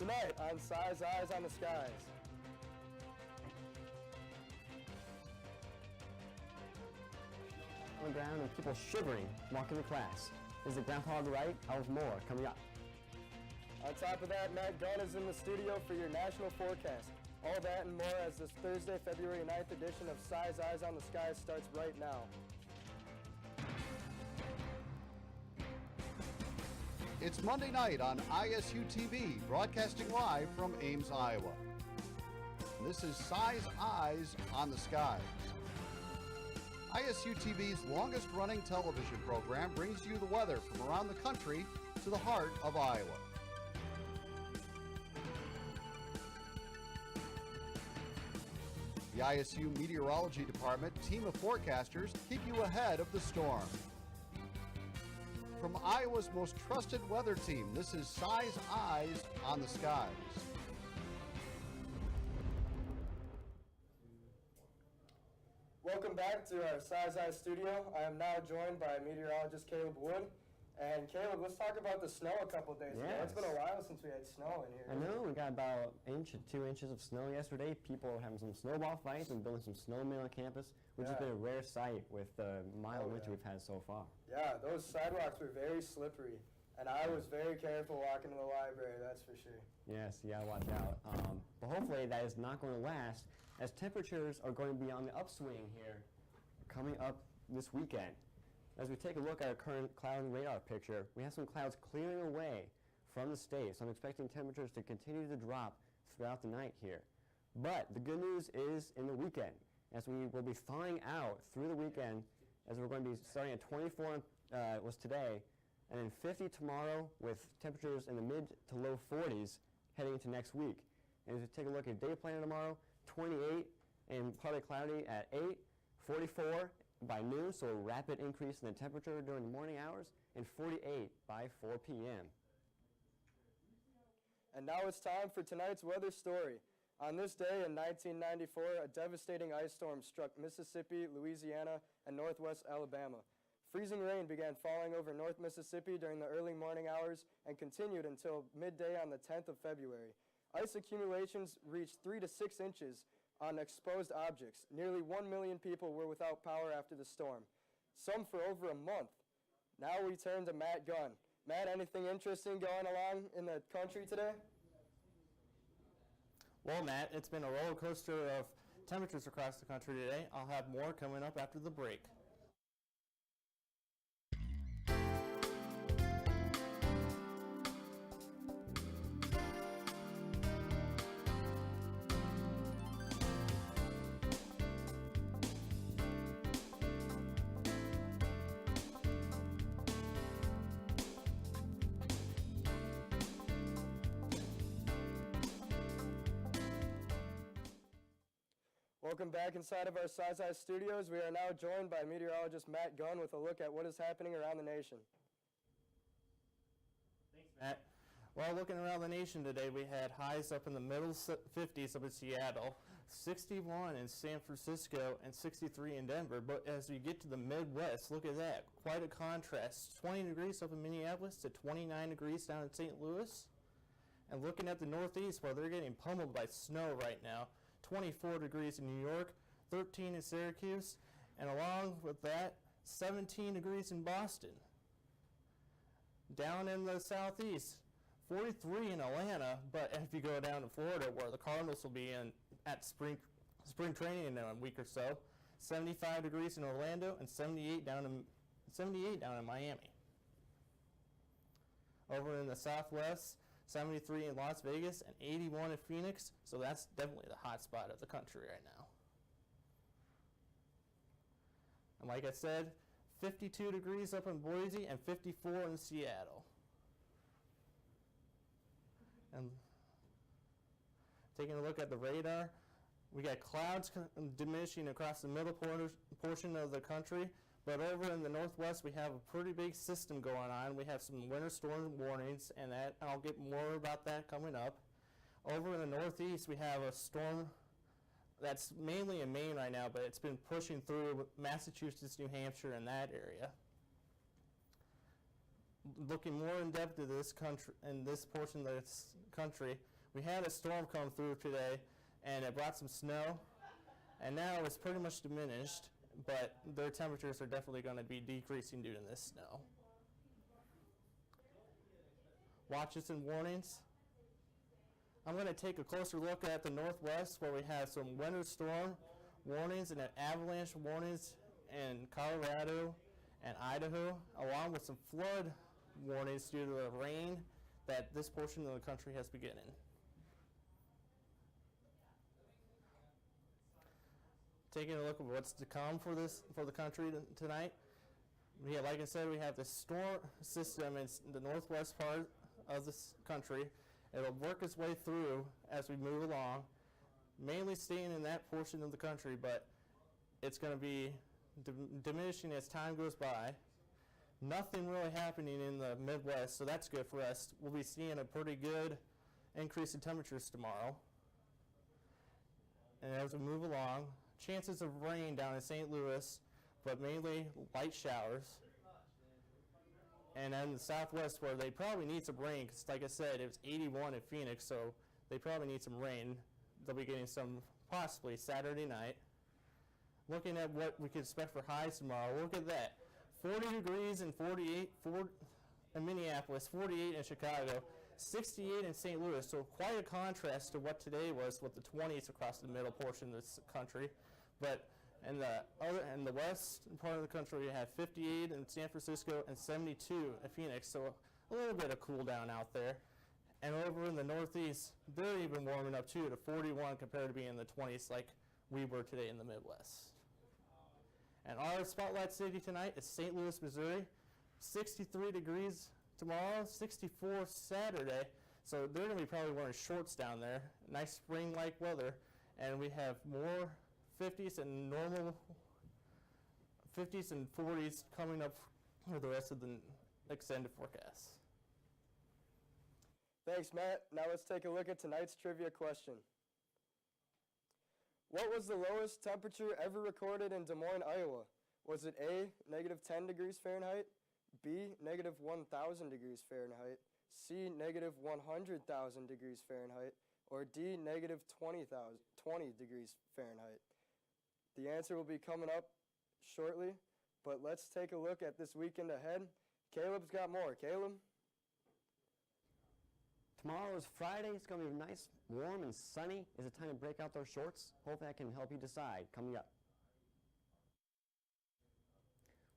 Tonight on Si's Eyes on the Skies. On the ground and people shivering, walking to class. Is the groundhog right? I'll have more coming up. On top of that, Matt Gunn is in the studio for your national forecast. All that and more as this Thursday, February 9th edition of Si's Eyes on the Skies starts right now. It's Monday night on ISU TV, broadcasting live from Ames, Iowa. This is Si's Eyes on the Skies. ISU TV's longest-running television program brings you the weather from around the country to the heart of Iowa. The ISU Meteorology Department team of forecasters keep you ahead of the storm. From Iowa's most trusted weather team, this is Si's Eyes on the Skies. Welcome back to our Si's Eyes studio. I am now joined by meteorologist Caleb Wood. And Caleb, let's talk about the snow a couple of days ago. It's been a while since we had snow in here. I know, we got about an inch to 2 inches of snow yesterday. People were having some snowball fights and building some snowmen on campus, which has been a rare sight with the mild winter we've had so far. Yeah, those sidewalks were very slippery, and I was very careful walking to the library, that's for sure. Yes, you gotta watch out. But hopefully that is not going to last, as temperatures are going to be on the upswing here coming up this weekend. As we take a look at our current cloud and radar picture, we have some clouds clearing away from the state, so I'm expecting temperatures to continue to drop throughout the night here. But the good news is in the weekend, as we will be thawing out through the weekend, as we're going to be starting at 24 was today, and then 50 tomorrow with temperatures in the mid to low 40s heading into next week. And as we take a look at day planner tomorrow, 28 and partly cloudy at 8, 44 by noon, so a rapid increase in the temperature during the morning hours, and 48 by 4 p.m. And now it's time for tonight's weather story. On this day in 1994, a devastating ice storm struck Mississippi, Louisiana, and northwest Alabama. Freezing rain began falling over North Mississippi during the early morning hours and continued until midday on the 10th of February. Ice accumulations reached 3 to 6 inches on exposed objects. Nearly 1 million people were without power after the storm, some for over a month. Now we turn to Matt Gunn. Matt, anything interesting going along in the country today? Well, Matt, it's been a roller coaster of temperatures across the country today. I'll have more coming up after the break. Welcome back inside of our Si's Eyes studios. We are now joined by meteorologist Matt Gunn with a look at what is happening around the nation. Thanks, Matt. Well, looking around the nation today, we had highs up in the middle 50s up in Seattle, 61 in San Francisco, and 63 in Denver. But as we get to the Midwest, look at that. Quite a contrast. 20 degrees up in Minneapolis to 29 degrees down in St. Louis. And looking at the Northeast, well, they're getting pummeled by snow right now. 24 degrees in New York, 13 in Syracuse, and along with that, 17 degrees in Boston. Down in the Southeast, 43 in Atlanta, but if you go down to Florida, where the Cardinals will be at spring training in a week or so, 75 degrees in Orlando and 78 down in Miami. Over in the Southwest, 73 in Las Vegas, and 81 in Phoenix, so that's definitely the hot spot of the country right now. And like I said, 52 degrees up in Boise and 54 in Seattle. And taking a look at the radar, we got clouds diminishing across the middle portion of the country, but over in the northwest we have a pretty big system going on. We have some winter storm warnings, and I'll get more about that coming up. Over in the northeast we have a storm that's mainly in Maine right now, but it's been pushing through Massachusetts, New Hampshire, and that area. Looking more in depth to this country, in this portion of this country, We had a storm come through today, and it brought some snow, and now it's pretty much diminished, but their temperatures are definitely going to be decreasing due to this snow. Watches and warnings. I'm going to take a closer look at the Northwest, where we have some winter storm warnings and avalanche warnings in Colorado and Idaho, along with some flood warnings due to the rain that this portion of the country has begun. Taking a look at what's to come for the country tonight. Like I said, we have the storm system in the northwest part of this country. It'll work its way through as we move along, mainly staying in that portion of the country, but it's going to be diminishing as time goes by. Nothing really happening in the Midwest, so that's good for us. We'll be seeing a pretty good increase in temperatures tomorrow. And as we move along, chances of rain down in St. Louis, but mainly light showers. And then the Southwest, where they probably need some rain, because like I said, it was 81 in Phoenix, so they probably need some rain. They'll be getting some possibly Saturday night. Looking at what we can expect for highs tomorrow, look at that. 40 degrees and 48 in Minneapolis, 48 in Chicago, 68 in St. Louis. So quite a contrast to what today was with the 20s across the middle portion of this country. But in the west part of the country, we have 58 in San Francisco and 72 in Phoenix. So a little bit of cool down out there. And over in the northeast, they're even warming up too to 41 compared to being in the 20s like we were today in the Midwest. And our spotlight city tonight is St. Louis, Missouri. 63 degrees tomorrow, 64 Saturday. So they're going to be probably wearing shorts down there. Nice spring-like weather. And we have more 50s and normal 50s and 40s coming up for the rest of the extended forecast. Thanks, Matt. Now let's take a look at tonight's trivia question. What was the lowest temperature ever recorded in Des Moines, Iowa? Was it A, negative 10 degrees Fahrenheit, B, negative 1,000 degrees Fahrenheit, C, negative 100,000 degrees Fahrenheit, or D, negative 20 degrees Fahrenheit? The answer will be coming up shortly, but let's take a look at this weekend ahead. Caleb's got more. Caleb? Tomorrow is Friday. It's going to be nice, warm, and sunny. Is it time to break out those shorts? Hopefully I can help you decide. Coming up.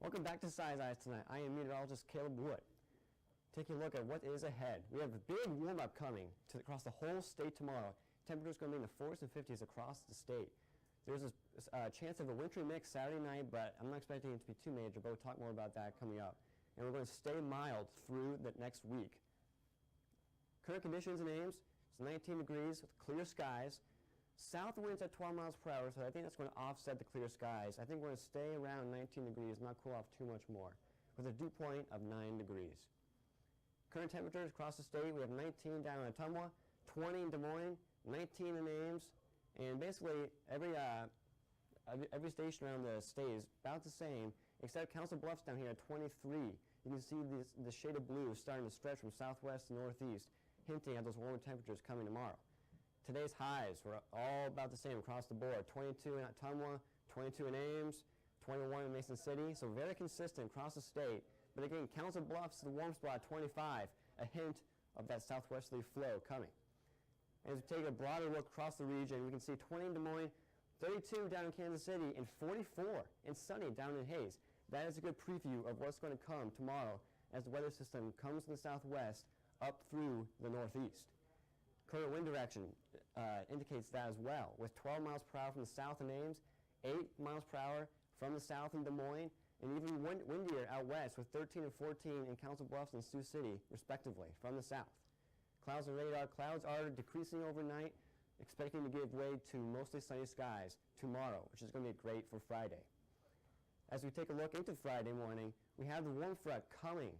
Welcome back to Size Eyes tonight. I am meteorologist Caleb Wood. Taking a look at what is ahead. We have a big warm-up coming across the whole state tomorrow. Temperatures going to be in the 40s and 50s across the state. There's a chance of a wintry mix Saturday night, but I'm not expecting it to be too major, but we'll talk more about that coming up. And we're going to stay mild through the next week. Current conditions in Ames, it's 19 degrees with clear skies. South winds at 12 miles per hour, so I think that's going to offset the clear skies. I think we're going to stay around 19 degrees, not cool off too much more, with a dew point of 9 degrees. Current temperatures across the state, we have 19 down in Ottumwa, 20 in Des Moines, 19 in Ames, and basically every station around the state is about the same, except Council Bluffs down here at 23. You can see the shade of blue starting to stretch from southwest to northeast, hinting at those warmer temperatures coming tomorrow. Today's highs were all about the same across the board. 22 in Ottumwa, 22 in Ames, 21 in Mason City, so very consistent across the state. But again, Council Bluffs is the warm spot, 25, a hint of that southwesterly flow coming. As we take a broader look across the region, we can see 20 in Des Moines, 32 down in Kansas City, and 44 and sunny down in Hayes. That is a good preview of what's going to come tomorrow as the weather system comes from the southwest up through the northeast. Current wind direction indicates that as well, with 12 miles per hour from the south in Ames, 8 miles per hour from the south in Des Moines, and even windier out west with 13 and 14 in Council Bluffs and Sioux City, respectively, from the south. Clouds and radar. Clouds are decreasing overnight, expecting to give way to mostly sunny skies tomorrow, which is going to be great for Friday. As we take a look into Friday morning, we have the warm front coming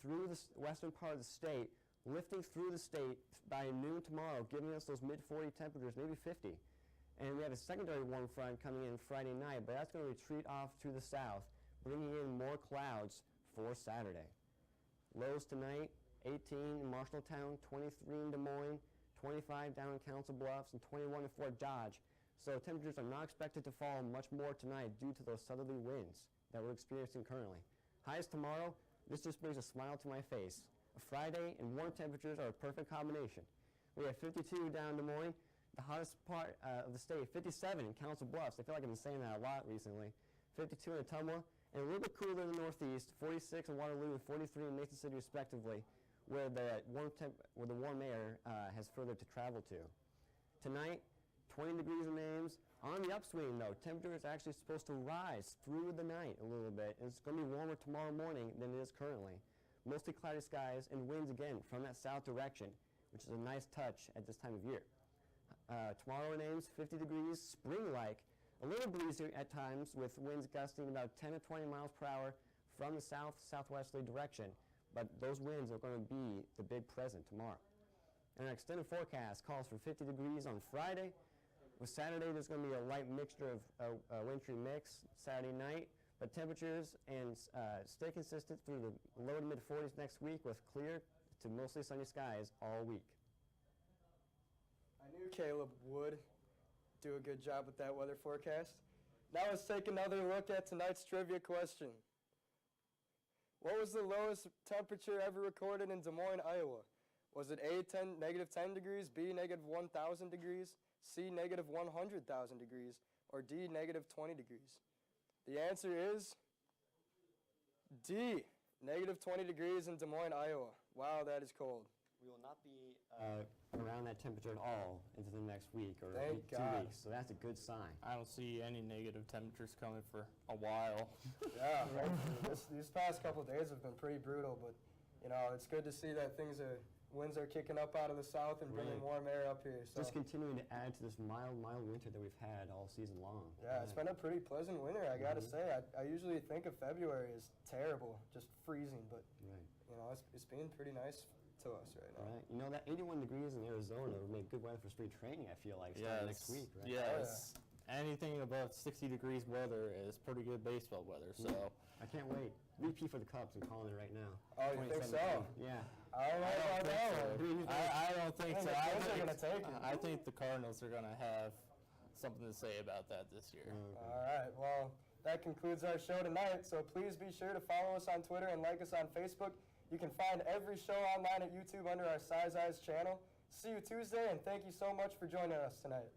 through the western part of the state, lifting through the state by noon tomorrow, giving us those mid-40 temperatures, maybe 50. And we have a secondary warm front coming in Friday night, but that's going to retreat off to the south, bringing in more clouds for Saturday. Lows tonight, 18 in Marshalltown, 23 in Des Moines, 25 down in Council Bluffs, and 21 in Fort Dodge. So temperatures are not expected to fall much more tonight due to those southerly winds that we're experiencing currently. Highs tomorrow, this just brings a smile to my face. A Friday and warm temperatures are a perfect combination. We have 52 down in Des Moines, the hottest part of the state, 57 in Council Bluffs. I feel like I've been saying that a lot recently. 52 in Ottumwa, and a little bit cooler in the northeast, 46 in Waterloo and 43 in Mason City respectively, where the warm air has further to travel to. Tonight, 20 degrees in Ames. On the upswing though, temperature is actually supposed to rise through the night a little bit, and it's going to be warmer tomorrow morning than it is currently. Mostly cloudy skies and winds again from that south direction, which is a nice touch at this time of year. Tomorrow in Ames, 50 degrees, spring-like, a little breezy at times with winds gusting about 10 to 20 miles per hour from the south-southwesterly direction, but those winds are going to be the big present tomorrow. And our extended forecast calls for 50 degrees on Friday. With Saturday, there's going to be a light mixture of wintry mix Saturday night, but temperatures and stay consistent through the low to mid-40s next week with clear to mostly sunny skies all week. I knew Caleb would do a good job with that weather forecast. Now let's take another look at tonight's trivia question. What was the lowest temperature ever recorded in Des Moines, Iowa? Was it A, -10 degrees, B, -1,000 degrees, C, -100,000 degrees, or D, -20 degrees? The answer is D, -20 degrees in Des Moines, Iowa. Wow, that is cold. We will not be around that temperature at all into the next week or Thank 2 God. weeks, so that's a good sign. I don't see any negative temperatures coming for a while. Yeah, right. These past couple of days have been pretty brutal, but you know it's good to see that winds are kicking up out of the south and bringing Right. warm air up here. So Just continuing to add to this mild winter that we've had all season long. yeah, it's been a pretty pleasant winter, I gotta say. I usually think of February as terrible, just freezing, but Right. you know it's been pretty nice to us right now. Right. You know, that 81 degrees in Arizona would make good weather for spring training, I feel like, starting next week, right? Yes. Anything above 60 degrees weather is pretty good baseball weather, so. I can't wait. VP for the Cubs, I'm calling it right now. Oh, you think so? 2017. Yeah. I don't know about that one. I don't think so. The Cubs are gonna take it. I think the Cardinals are going to have something to say about that this year. All right, well, that concludes our show tonight, so please be sure to follow us on Twitter and like us on Facebook. You can find every show online at YouTube under our Size Eyes channel. See you Tuesday, and thank you so much for joining us tonight.